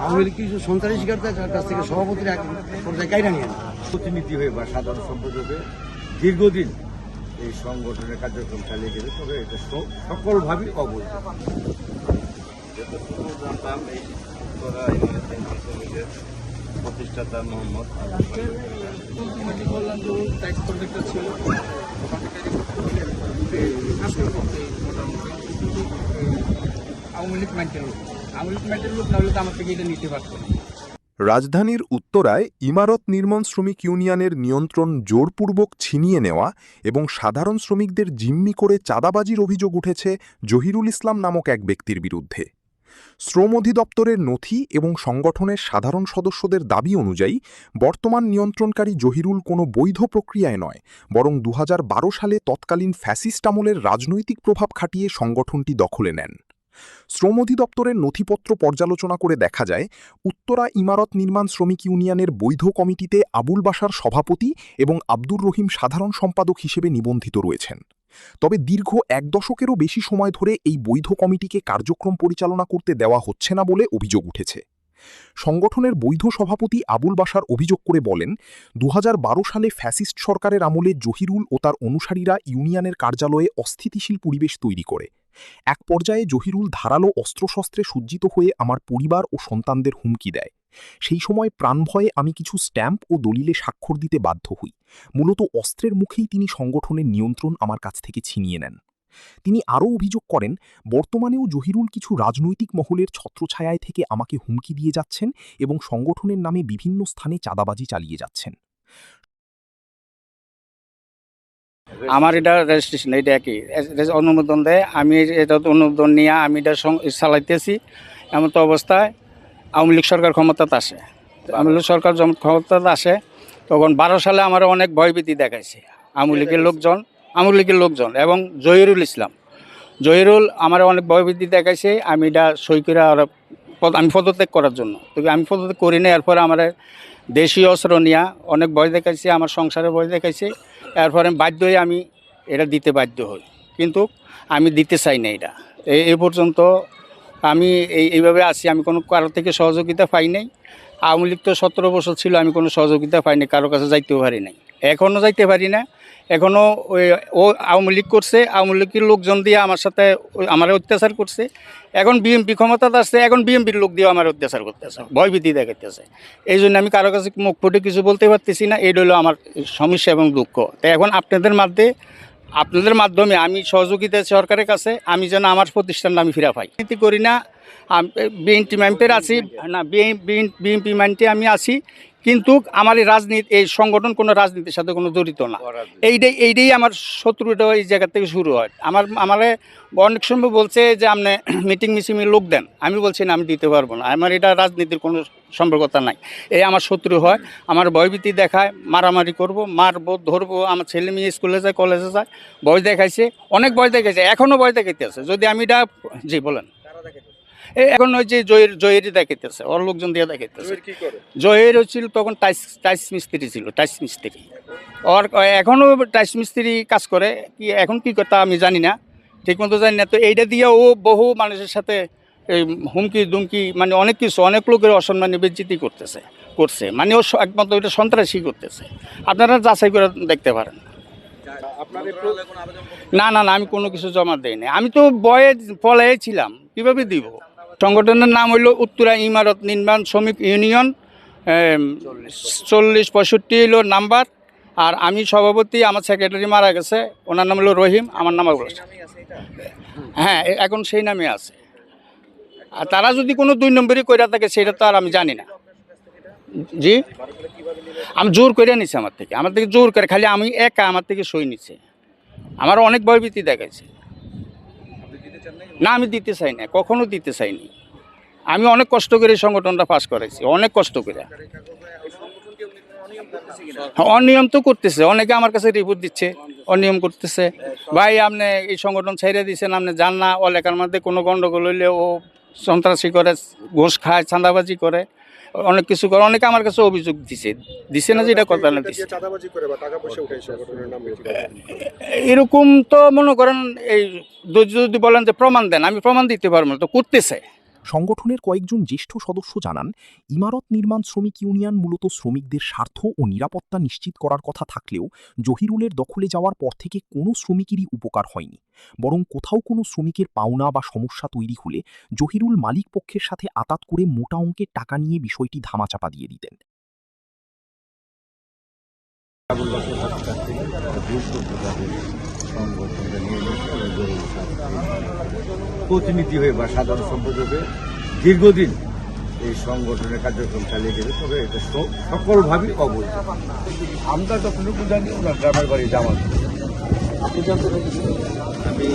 আওয়ামী লীগ কিছু সন্ত্রাসী শিকারদের কাছ থেকে সভাপতির এক পর্যায়ে কাইরা নিয়ে নেন। প্রতিনিধি হয়ে বা সাধারণ সম্পাদকে দীর্ঘদিন এই সংগঠনের কার্যক্রম চালিয়ে গেছে, তবে এটা সকলভাবেই অবৈধ। প্রতিষ্ঠাতা মোহাম্মদ ছিল আওয়ামী লীগ মাইন্ডের লোক না হলে তো আমার থেকে এটা নিতে পারতো না। রাজধানীর উত্তরায় ইমারত নির্মাণ শ্রমিক ইউনিয়নের নিয়ন্ত্রণ জোরপূর্বক ছিনিয়ে নেওয়া এবং সাধারণ শ্রমিকদের জিম্মি করে চাঁদাবাজির অভিযোগ উঠেছে জহিরুল ইসলাম নামক এক ব্যক্তির বিরুদ্ধে। শ্রম অধিদপ্তরের নথি এবং সংগঠনের সাধারণ সদস্যদের দাবি অনুযায়ী বর্তমান নিয়ন্ত্রণকারী জহিরুল কোনো বৈধ প্রক্রিয়ায় নয়, বরং ২০১২ সালে তৎকালীন ফ্যাসিস্ট আমলের রাজনৈতিক প্রভাব খাটিয়ে সংগঠনটি দখলে নেন। শ্রম অধিদপ্তরের নথিপত্র পর্যালোচনা করে দেখা যায়, উত্তরা ইমারত নির্মাণ শ্রমিক ইউনিয়নের বৈধ কমিটিতে আবুল বাশার সভাপতি এবং আব্দুর রহিম সাধারণ সম্পাদক হিসেবে নিবন্ধিত রয়েছেন। তবে দীর্ঘ ১ দশকেরও বেশি সময় ধরে এই বৈধ কমিটিকে কার্যক্রম পরিচালনা করতে দেওয়া হচ্ছে না বলে অভিযোগ উঠেছে। সংগঠনের বৈধ সভাপতি আবুল বাশার অভিযোগ করে বলেন, ২০১২ সালে ফ্যাসিস্ট সরকারের আমলে জহিরুল ও তার অনুসারীরা ইউনিয়নের কার্যালয়ে অস্থিতিশীল পরিবেশ তৈরি করে। এক পর্যায়ে জহিরুল ধারালো অস্ত্রশস্ত্রে সজ্জিত হয়ে আমার পরিবার ও সন্তানদের হুমকি দেয়। সেই সময় প্রাণভয়ে আমি কিছু স্ট্যাম্প ও দলিলে স্বাক্ষর দিতে বাধ্য হই। মূলত অস্ত্রের মুখেই তিনি সংগঠনের নিয়ন্ত্রণ আমার কাছ থেকে ছিনিয়ে নেন। তিনি আরও অভিযোগ করেন, বর্তমানেও জহিরুল কিছু রাজনৈতিক মহলের ছত্রছায়ায় থেকে আমাকে হুমকি দিয়ে যাচ্ছেন এবং সংগঠনের নামে বিভিন্ন স্থানে চাঁদাবাজি চালিয়ে যাচ্ছেন। আমার এটা রেজিস্ট্রেশন এটা একই অনুমোদন দেয়, আমি এটা অনুমোদন নিয়ে আমি এটা চালাইতেছি। এমন তো অবস্থায় আওয়ামী লীগ সরকার ক্ষমতাতে আসে। আওয়ামী লীগ সরকার যখন ক্ষমতাতে আসে তখন ১২ সালে আমার অনেক ভয়ভীতি দেখাইছে আওয়ামী লীগের লোকজন এবং জহিরুল আমার অনেক ভয়ভীতি দেখাইছে। আমি এটা সই করে আমি পদত্যাগ করার জন্য, তবে আমি পদত্যাগ করি না। এরপরে আমার দেশীয় অস্ত্র নিয়ে অনেক ভয় দেখাইছে, আমার সংসারে ভয় দেখাইছে। এরপরে বাধ্য হয়ে আমি এটা দিতে বাধ্য হই, কিন্তু আমি দিতে চাই না এটা। এই পর্যন্ত আমি এইভাবে আছি। আমি কোনো কারো থেকে সহযোগিতা পাই নাই। আওয়ামী লীগ তো ১৭ বছর ছিল, আমি কোনো সহযোগিতা পাই নাই, কারো কাছে যাইতেও পারি নাই, এখনও যাইতে পারি না। এখনও ও আওয়ামী লীগ করছে, আওয়ামী লীগের লোকজন দিয়ে আমার সাথে আমার অত্যাচার করছে। এখন বিএমপি ক্ষমতাতে আসছে, এখন বিএমপির লোক দিয়ে আমার অত্যাচার করতেছে, ভয়ভীতি দেখাইতেছে। এই জন্য আমি কারো কাছে মুখ ফুটে কিছু বলতে পারতেছি না। এই হলো আমার সমস্যা এবং দুঃখ। তাই এখন আপনাদের মাধ্যমে আমি সহযোগিতা সরকারের কাছে, আমি যেন আমার প্রতিষ্ঠানটা আমি ফিরা পাই। নীতি করি না, বিএনপি ম্যাম্পের আছি না, বিএনপি ম্যাম্পে আমি আছি, কিন্তু আমার এই সংগঠন কোনো রাজনীতির সাথে কোনো জড়িত না। এইটাই আমার শত্রুটা এই জায়গা থেকে শুরু হয়। আমারে অনেক সময় বলছে যে আপনি মিটিং মিছিংয়ে লোক দেন, আমি বলছি না, আমি দিতে পারবো না। আমার এটা রাজনীতির কোনো সম্পর্কতা নাই। এই আমার শত্রু হয়, আমার ভয়ভীতি দেখায়, মারামারি করব, মারবো, ধরবো। আমার ছেলে মেয়ে স্কুলে যায়, কলেজে যায়, ভয় দেখাইছে, অনেক ভয় দেখাইছে, এখনও ভয় দেখাইতে আছে। যদি আমি এটা জি বলেন, এখন ওই যে জয়েরই দেখাইতেছে, ওর লোকজন দিয়ে দেখাইতেছে। জয়ের হচ্ছিল তখন টাইস মিস্ত্রি ছিল, টাইস মিস্ত্রি। ওর এখনও টাইস মিস্ত্রি কাজ করে, কি এখন কি কথা আমি জানি না, ঠিক মতো জানি না। তো এইটা দিয়ে ও বহু মানুষের সাথে এই হুমকি দুমকি, মানে অনেক কিছু, অনেক লোকের অসম্মানী বেজ্জিতি করছে, মানে ও একমাত্র ওইটা সন্ত্রাসী করতেছে। আপনারা যাচাই করে দেখতে পারেন। না, আমি কোনো কিছু জমা দেই না। আমি তো বয়ে পলায় ছিলাম, কীভাবে দিব? সংগঠনের নাম হইল উত্তরা ইমারত নির্মাণ শ্রমিক ইউনিয়ন, 4065 হইল নাম্বার। আর আমি সভাপতি, আমার সেক্রেটারি মারা গেছে, ওনার নাম হলো রহিম, আমার নাম আবুল বাশার। হ্যাঁ, এখন সেই নামে আছে। আর তারা যদি কোনো 2 নম্বরই কইরা থাকে সেটা তো আর আমি জানি না। জি, আমি জোর করে নিছি, আমার থেকে জোর করে, খালি আমি একা আমার থেকে সই নিছে। আমার অনেক ভয়ভীতি দেখাইছে। না, আমি দিতে চাই না, কখনো দিতে চাইনি। আমি অনেক কষ্ট করে সংগঠনটা পাস করাইছি, অনেক কষ্ট করে। অনিয়ম তো করতেছে, অনেকে আমার কাছে রিপোর্ট দিচ্ছে, অনিয়ম করতেছে। ভাই আপনি এই সংগঠন ছেড়ে দিচ্ছেন, আপনি জান না ও এলাকার মধ্যে কোনো গণ্ডগোল হইলে ও সন্ত্রাসী করে, ঘুষ খায়, চাঁদাবাজি করে, অনেক কিছু করে। অনেকে আমার কাছে অভিযোগ দিছে না, যে এটা কথা না দিচ্ছে। এরকম তো মনে করেন, এই যদি বলেন যে প্রমাণ দেন, আমি প্রমাণ দিতে পারবো না। তো করতেছে, সংগঠনের কয়েকজন জ্যেষ্ঠ সদস্য জানান, ইমারত নির্মাণ শ্রমিক ইউনিয়ন মূলত শ্রমিকদের স্বার্থ ও নিরাপত্তা নিশ্চিত করার কথা থাকলেও জহিরুলের দখলে যাওয়ার পর থেকে কোনো শ্রমিকেরই উপকার হয়নি, বরং কোথাও কোনো শ্রমিকের পাওনা বা সমস্যা তৈরি হলে জহিরুল মালিক পক্ষের সাথে আতাত করে মোটা অঙ্কের টাকা নিয়ে বিষয়টি ধামাচাপা দিয়ে দিতেন। আবুল বাসার কাছ থেকে 200 টাকা সংগঠনটা নিয়ে প্রতিনিধি হয়ে বা সাধারণ সম্পাদকে দীর্ঘদিন এই সংগঠনের কার্যক্রম চালিয়ে গেলে, তবে এটা সকলভাবেই অবৈধ। আমরা যতটুকু জানি ওনার গ্রামের বাড়ি জামাল। আমি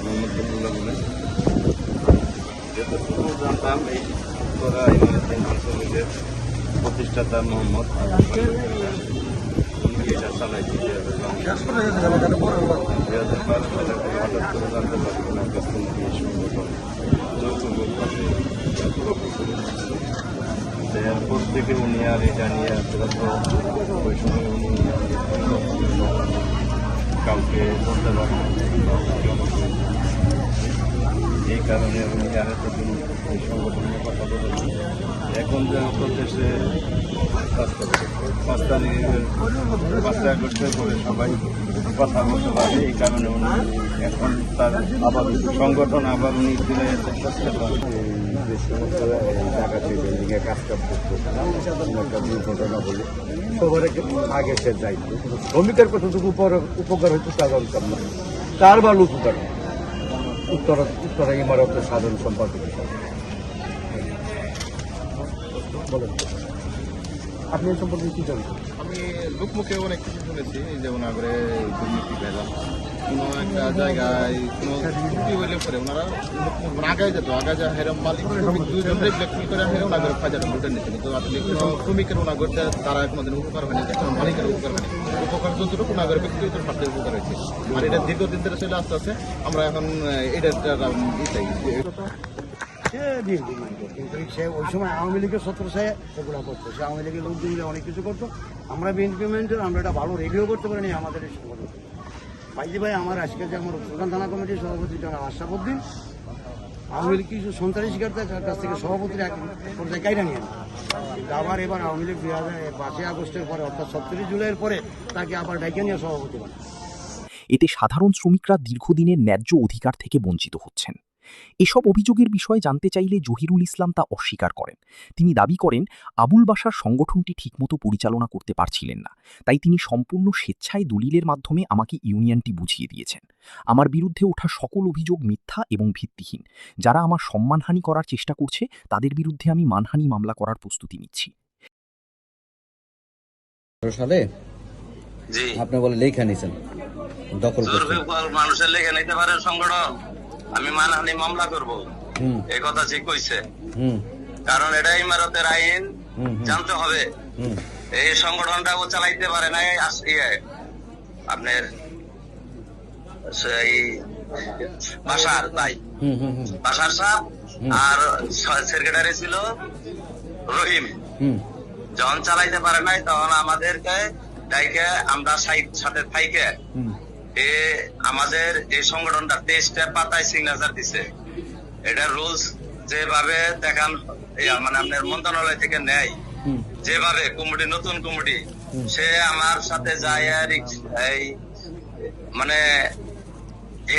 মোহাম্মদ কমুল্লাহ বলেন, যতটুকু জানতাম এই শ্রমিকের প্রতিষ্ঠাতা মোহাম্মদ এটা চালাইছি 2012 সালে হঠাৎ করে জানতে পারি ওনার কাছ থেকে এই সংগঠন এরপর থেকে উনি আর এটা নিয়ে ওই সময় উনি কাউকে বলতে পারেন, এই কারণে উনি আর এতদিন এই সংগঠনের কথা বলেন। এখন যেহেতু দেশে 5 আগস্টের পরে সবাই কথা বলতে পারে, এই কারণে উনি এখন তার আবার সংগঠন আবার উনি ফিরে চেষ্টা করেন। যে সমস্ত জায়গাতে বিল্ডিংয়ে কাজ করতে একটা দুর্ঘটনা বলে সবার আগে সে যাইত, শ্রমিকের কতটুকু উপকার হইতো তা জানতাম না, তার ভালো উপকার উত্তরা ইমারতের সাধারণ সম্পাদক হিসাবে। বলেন আপনি এই সম্পর্কে কি জানেন? আমি লোকমুখে অনেক কিছু শুনেছি, যেমন আগে দুর্নীতি ভেজাল কোনো একটা জায়গায় কোনো ত্রুটি হইলে পরে ওনারা আগায় যেত, আগায় যা হেরম মালিক শ্রমিক দুইজনকে ব্ল্যাকমেল করে হেরে ওনাগরে ফাজাটা লুটে নিতে, কিন্তু আসলে শ্রমিকের ওনাগরটা তারা কোনোদিন উপকার হয়নি, এখন মালিকের উপকার হয়নি, উপকার যতটুকু ওনাগরে ব্যক্তিগত স্বার্থে উপকার হয়েছে। আর এটা দীর্ঘদিন ধরে চলে আসতে আসতে আমরা এখন এটা চাই। কিন্তু সে ওই সময় আওয়ামী লীগের ছত্রছায়া সেগুলো করতো, সে আওয়ামী লীগের লোকজন অনেক কিছু করতো। আমরা বিএনপি মেন্টের আমরা এটা ভালো রেডিও করতে পারিনি আমাদের এই সংগঠন। ভাই আমার আজকে যে আমার প্রধান থানা কমিটির সভাপতি জনাব আশরাফুদ্দিন আওয়ামী লীগ কিছু সন্ত্রাসীকারদের কাছ থেকে সভাপতির এক পর্যায়ে কাইরা নিয়ে কিন্তু আবার এবার আওয়ামী লীগ 5 আগস্টের পরে অর্থাৎ 37 জুলাইয়ের পরে তাকে আবার ডাইকে নিয়ে সভাপতি বানায়। এতে সাধারণ শ্রমিকরা দীর্ঘদিনের ন্যায্য অধিকার থেকে বঞ্চিত হচ্ছেন। এসব অভিযোগের বিষয়ে জানতে চাইলে জহিরুল ইসলাম তা অস্বীকার করেন। তিনি দাবি করেন, আবুল বাশার সংগঠনটি ঠিকমতো পরিচালনা করতে পারছিলেন না, তাই তিনি সম্পূর্ণ স্বেচ্ছায় দলিলের মাধ্যমে আমাকে ইউনিয়নটি বুঝিয়ে দিয়েছেন। আমার বিরুদ্ধে ওঠা সকল অভিযোগ মিথ্যা এবং ভিত্তিহীন। যারা আমার সম্মানহানি করার চেষ্টা করছে তাদের বিরুদ্ধে আমি মানহানি মামলা করার প্রস্তুতি নিচ্ছি। সালে জি আপনি বলে লেখা নিছেন দখল করতে মানুষের লেখা নিতে পারে সংগঠন, আমি মানহানি মামলা করব, এই কথা ঠিক কইছে। কারণ এটা ইমারতের আইন, জানতে হবে এই সংগঠনটা ও চালাইতে পারে না। আপনার সেই বাসার তাই বাসার সাহেব আর সেক্রেটারি ছিল রহিম, যখন চালাইতে পারে নাই তখন আমাদেরকে ডাইকে আমরা সাথে থাইকে আমাদের এই সংগঠনটা 23টা পাতায় সিগনেচার দিছে। এটা রুলস যেভাবে দেখান মানে আপনার মন্ত্রণালয় থেকে নেয়, যেভাবে কমিটি নতুন কমিটি সে আমার সাথে যায় এই মানে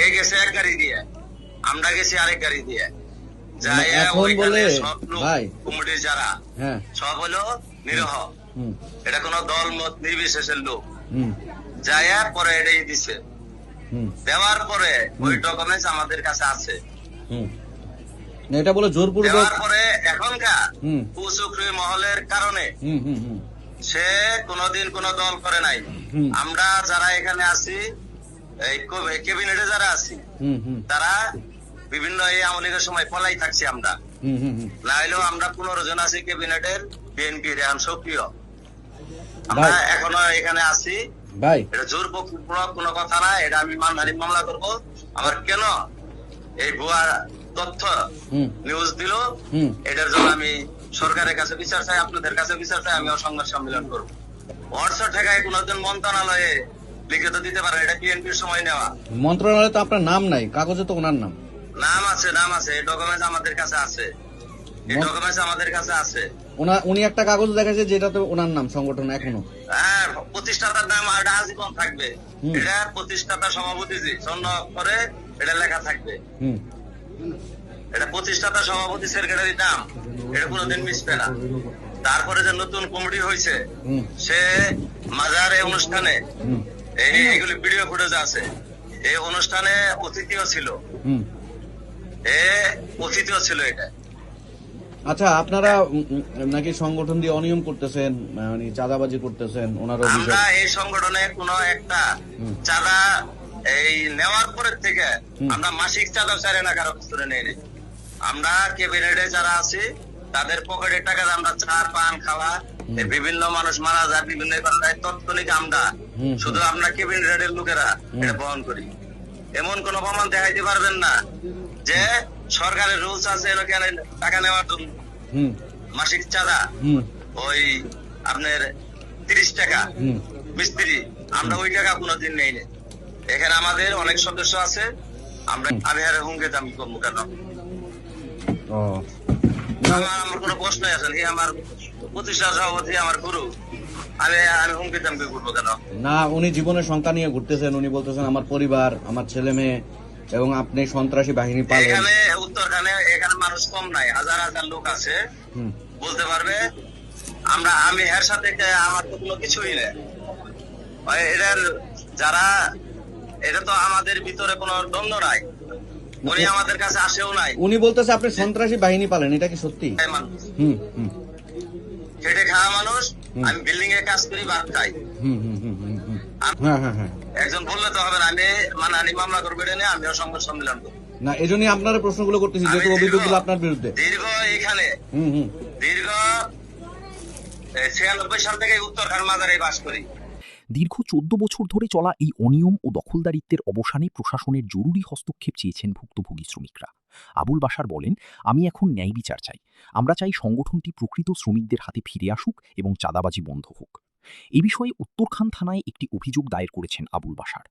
এ গেছে এক গাড়ি দিয়ে, আমরা গেছি আরেক গাড়ি দিয়ে যাই। সব লোক কমিটির যারা সব হলো নিরহ, এটা কোনো দল মত নির্বিশেষের লোক যায় পরে এটাই দিছে। দেওয়ার পরে ওই ডকুমেন্টস আমাদের কাছে আছে, এটা বলে জোরপূর্বক দেওয়ার পরে এখনকার কুচক্রী মহলের কারণে সে কোনোদিন কোনো দল করে নাই। আমরা যারা এখানে আছি এই ক্যাবিনেটে যারা আছি তারা বিভিন্ন এই আওয়ামী লীগের সময় পলাই থাকছি আমরা, না হলেও আমরা 15 জন আছি ক্যাবিনেটের বিএনপির এখন সক্রিয়, আমরা এখনো এখানে আছি ভাই। এটা জোরপূর্বক কোনো কথা না, এটা আমি মানহানি মামলা করব। আমার কেন এই ভুয়া তথ্য নিউজ দিল এটার জন্য আমি সরকারের কাছে বিচার চাই, আপনাদের কাছে বিচার চাই, আমিও সংবাদ সম্মেলন করবো। হোয়াটসঅ্যাপ ঠেকায় কোনদিন মন্ত্রণালয়ে লিখিত দিতে পারে, এটা বিএনপির সময় নেওয়া। মন্ত্রণালয়ে তো আপনার নাম নাই, কাগজে তো ওনার নাম। নাম আছে, এই ডকুমেন্টস আমাদের কাছে আছে, এই ডকুমেন্টস আমাদের কাছে আছে। উনি একটা কাগজ দেখাচ্ছে যেটাতে ওনার নাম সংগঠন এখনো। হ্যাঁ, প্রতিষ্ঠাতার নাম আর আজীবন থাকবে। এটা প্রতিষ্ঠাতা সভাপতি যে সন্ন করে এটা লেখা থাকবে। এটা প্রতিষ্ঠাতা সভাপতি সেক্রেটারির নাম, এটা কোনোদিন মিশবে না। তারপরে যে নতুন কমিটি হয়েছে, সে মাজারে অনুষ্ঠানে এইগুলি ভিডিও ফুটেজ আছে, এই অনুষ্ঠানে অতিথিও ছিল, অতিথিও ছিল এটা। আচ্ছা, আপনারা নাকি সংগঠন দিয়ে অনিয়ম করতেছেন, মানে চাঁদাবাজি করতেছেন, ওনার অভিযোগ। আমরা এই সংগঠনে কোনো একটা চাঁদা এই নেওয়ার পরের থেকে আমরা মাসিক চাঁদা চাই না কারো করে নেই। আমরা ক্যাবিনেটে যারা আছি তাদের পকেটের টাকা আমরা চা পান খাওয়া, বিভিন্ন মানুষ মারা যায়, বিভিন্ন তৎক্ষণিক আমরা শুধু আমরা ক্যাবিনেটের লোকেরা এটা বহন করি। এমন কোন প্রমাণ দেখাইতে পারবেন না যে সরকারের রুলস আছে এখানে টাকা নেওয়ার জন্য মাসিক চাঁদা ওই আপনার 30 টাকা মিস্ত্রি, আমরা ওই টাকা কোনোদিন নেই না। এখানে আমাদের অনেক সদস্য আছে, আমরা আমি আর হুঙ্গে দাম করবো কেন? আমার কোনো প্রশ্নই আছে নাকি? আমার প্রতিষ্ঠা সভাপতি আমার গুরু, আমি হুঙ্গে দাম করবো কেন? না, উনি জীবনের সংখ্যা নিয়ে ঘুরতেছেন, উনি বলতেছেন আমার পরিবার, আমার ছেলে মেয়ে, এবং আপনি সন্ত্রাসী বাহিনী পালেন। এখানে উত্তরখানে এখানে মানুষ কম নাই, হাজার হাজার লোক আছে, বলতে পারবে। আমি এর সাথে আমার তো কোনো কিছুই নেই। এটার যারা, এটা তো আমাদের ভিতরে কোনো দ্বন্দ্ব নাই, উনি আমাদের কাছে আসেও নাই। উনি বলতেছে আপনি সন্ত্রাসী বাহিনী পালেন, এটা কি সত্যি? খেটে খাওয়া মানুষ, আমি বিল্ডিং এ কাজ করি, ভাত খাই। একজন বললে তো হবে না, আমি মামলা করবো এটা নিয়ে, আমিও সংবাদ সম্মেলন করবো না। এই জন্যই আপনার প্রশ্নগুলো করতেছি, যেহেতু অভিযোগগুলো আপনার বিরুদ্ধে। দীর্ঘ এখানে দীর্ঘ 96 সাল থেকে উত্তরখান মাজারে বাস করি। দীর্ঘ 14 বছর ধরে চলা এই অনিয়ম ও দখলদারিত্বের অবসানে প্রশাসনের জরুরি হস্তক্ষেপ চেয়েছেন ভুক্তভোগী শ্রমিকরা। আবুল বাশার বলেন, আমি এখন ন্যায় বিচার চাই। আমরা চাই সংগঠনটি প্রকৃত শ্রমিকদের হাতে ফিরে আসুক এবং চাঁদাবাজি বন্ধ হোক। এ বিষয়ে উত্তরখান থানায় একটি অভিযোগ দায়ের করেছেন আবুল বাশার।